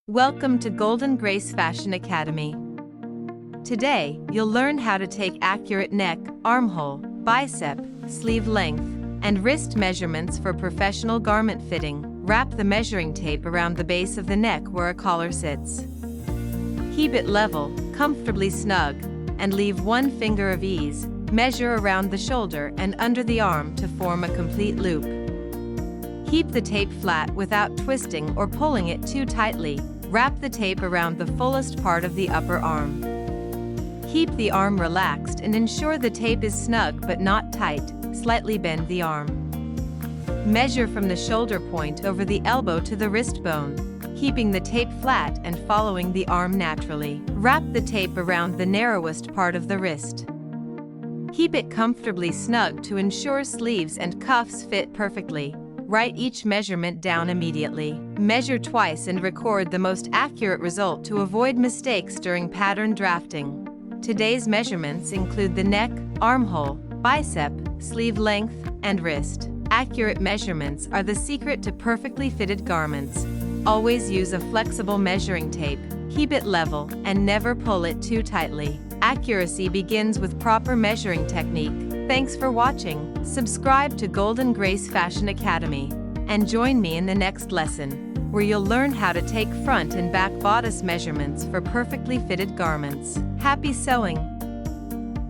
Welcome to Golden Grace Fashion Academy. Today, you'll learn how to take accurate neck, armhole, bicep, sleeve length, and wrist measurements for professional garment fitting. Wrap the measuring tape around the base of the neck where a collar sits. Keep it level, comfortably snug, and leave one finger of ease. Measure around the shoulder and under the arm to form a complete loop. Keep the tape flat without twisting or pulling it too tightly. Wrap the tape around the fullest part of the upper arm. Keep the arm relaxed and ensure the tape is snug but not tight. Slightly bend the arm. Measure from the shoulder point over the elbow to the wrist bone, keeping the tape flat and following the arm naturally. Wrap the tape around the narrowest part of the wrist. Keep it comfortably snug to ensure sleeves and cuffs fit perfectly. Write each measurement down immediately. Measure twice and record the most accurate result to avoid mistakes during pattern drafting. Today's measurements include the neck, armhole, bicep, sleeve length, and wrist. Accurate measurements are the secret to perfectly fitted garments. Always use a flexible measuring tape, keep it level, and never pull it too tightly. Accuracy begins with proper measuring technique. Thanks for watching. Subscribe to Golden Grace Fashion Academy and join me in the next lesson, where you'll learn how to take front and back bodice measurements for perfectly fitted garments. Happy sewing!